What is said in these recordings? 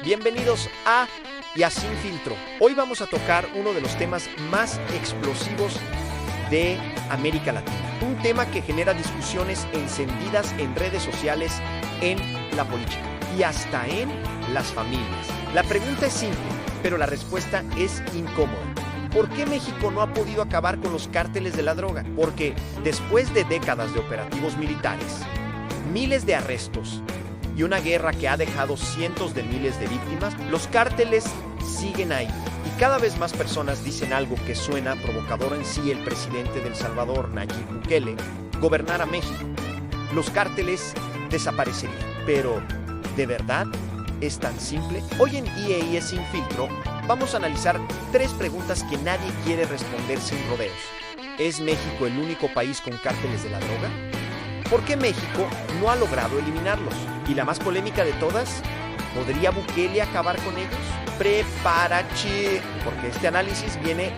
Bienvenidos a y a Sin Filtro. Hoy vamos a tocar uno de los temas más explosivos de América Latina. Un tema que genera discusiones encendidas en redes sociales, en la política y hasta en las familias. La pregunta es simple, pero la respuesta es incómoda. ¿Por qué México no ha podido acabar con los cárteles de la droga? Porque después de décadas de operativos militares, miles de arrestos y una guerra que ha dejado cientos de miles de víctimas, los cárteles siguen ahí. Y cada vez más personas dicen algo que suena provocador en sí el presidente de El Salvador, Nayib Bukele, gobernar a México. Los cárteles desaparecerían. Pero, ¿de verdad es tan simple? Hoy en IEI Sin Filtro vamos a analizar 3 preguntas que nadie quiere responder sin rodeos. ¿Es México el único país con cárteles de la droga? ¿Por qué México no ha logrado eliminarlos? Y la más polémica de todas, ¿podría Bukele acabar con ellos? Prepárate, porque este análisis viene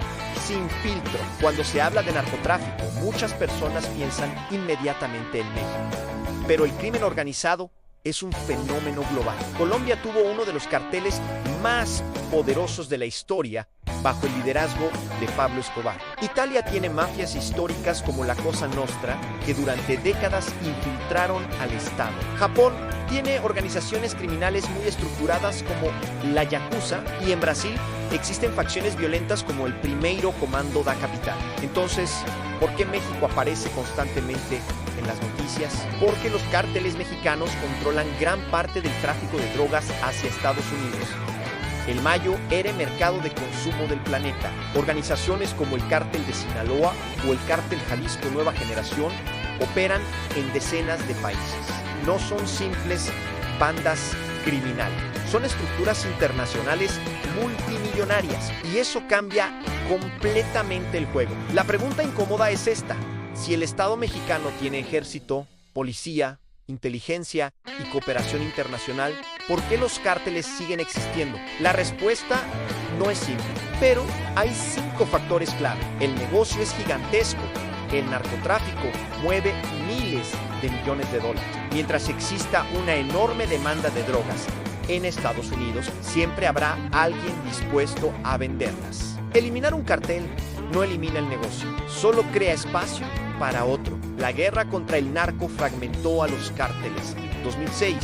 sin filtro. Cuando se habla de narcotráfico, muchas personas piensan inmediatamente en México. Pero el crimen organizado es un fenómeno global. Colombia tuvo uno de los carteles más poderosos de la historia bajo el liderazgo de Pablo Escobar. Italia tiene mafias históricas como la Cosa Nostra que durante décadas infiltraron al Estado. Japón tiene organizaciones criminales muy estructuradas como la Yakuza, y en Brasil existen facciones violentas como el Primeiro Comando da Capital. Entonces, ¿por qué México aparece constantemente en las noticias? Porque los cárteles mexicanos controlan gran parte del tráfico de drogas hacia Estados Unidos. El mayo era el mercado de consumo del planeta. Organizaciones como el Cártel de Sinaloa o el Cártel Jalisco Nueva Generación operan en decenas de países. No son simples bandas criminales, son estructuras internacionales multimillonarias, y eso cambia completamente el juego. La pregunta incómoda es esta: si el Estado mexicano tiene ejército, policía, inteligencia y cooperación internacional, ¿por qué los cárteles siguen existiendo? La respuesta no es simple, pero hay 5 factores clave. El negocio es gigantesco. El narcotráfico mueve miles de millones de dólares. Mientras exista una enorme demanda de drogas en Estados Unidos, siempre habrá alguien dispuesto a venderlas. Eliminar un cartel no elimina el negocio, solo crea espacio para otro. La guerra contra el narco fragmentó a los cárteles. 2006,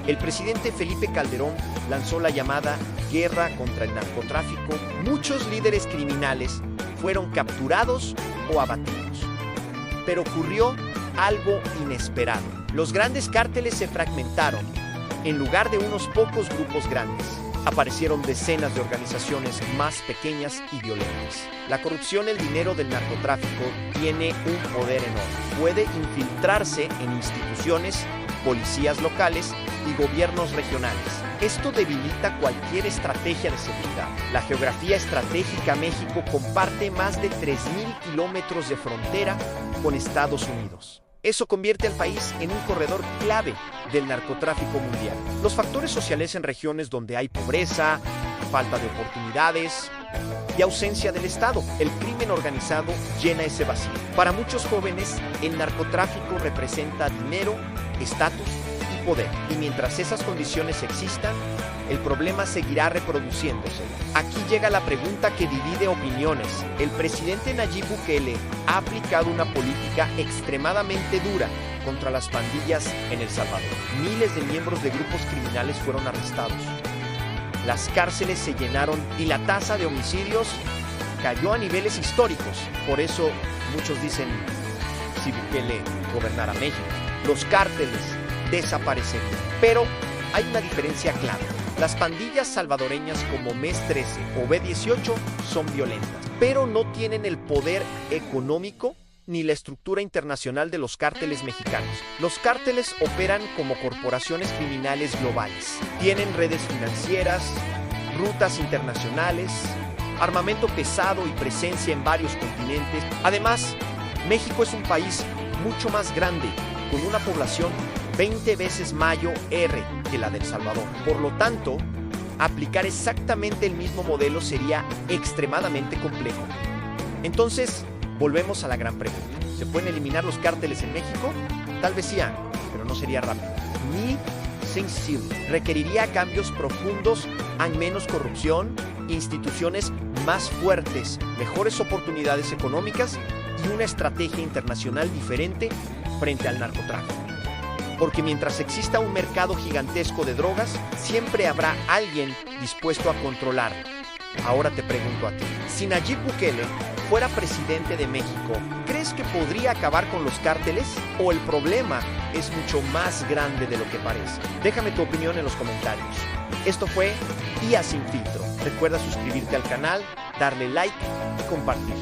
el presidente Felipe Calderón lanzó la llamada Guerra contra el Narcotráfico. Muchos líderes criminales fueron capturados o abatidos. Pero ocurrió algo inesperado. Los grandes cárteles se fragmentaron. En lugar de unos pocos grupos grandes, aparecieron decenas de organizaciones más pequeñas y violentas. La corrupción, el dinero del narcotráfico, tiene un poder enorme. Puede infiltrarse en instituciones, policías locales y gobiernos regionales. Esto debilita cualquier estrategia de seguridad. La geografía estratégica: México comparte más de 3,000 kilómetros de frontera con Estados Unidos. Eso convierte al país en un corredor clave del narcotráfico mundial. Los factores sociales en regiones donde hay pobreza, falta de oportunidades y ausencia del Estado. El crimen organizado llena ese vacío. Para muchos jóvenes, el narcotráfico representa dinero, estatus y poder. Y mientras esas condiciones existan, el problema seguirá reproduciéndose. Aquí llega la pregunta que divide opiniones. El presidente Nayib Bukele ha aplicado una política extremadamente dura contra las pandillas en El Salvador. Miles de miembros de grupos criminales fueron arrestados. Las cárceles se llenaron y la tasa de homicidios cayó a niveles históricos. Por eso muchos dicen, si Bukele gobernara México, los cárteles desaparecerían. Pero hay una diferencia clara. Las pandillas salvadoreñas como MES 13 o B18 son violentas, pero no tienen el poder económico ni la estructura internacional de los cárteles mexicanos. Los cárteles operan como corporaciones criminales globales. Tienen redes financieras, rutas internacionales, armamento pesado y presencia en varios continentes. Además, México es un país mucho más grande, con una población 20 veces mayor que la de El Salvador. Por lo tanto, aplicar exactamente el mismo modelo sería extremadamente complejo. Entonces, volvemos a la gran pregunta. ¿Se pueden eliminar los cárteles en México? Tal vez sí, pero no sería rápido, ni sencillo. Requeriría cambios profundos, menos corrupción, instituciones más fuertes, mejores oportunidades económicas y una estrategia internacional diferente frente al narcotráfico. Porque mientras exista un mercado gigantesco de drogas, siempre habrá alguien dispuesto a controlarlo. Ahora te pregunto a ti, si Nayib Bukele fuera presidente de México, ¿crees que podría acabar con los cárteles? ¿O el problema es mucho más grande de lo que parece? Déjame tu opinión en los comentarios. Esto fue IA Sin Filtro. Recuerda suscribirte al canal, darle like y compartir.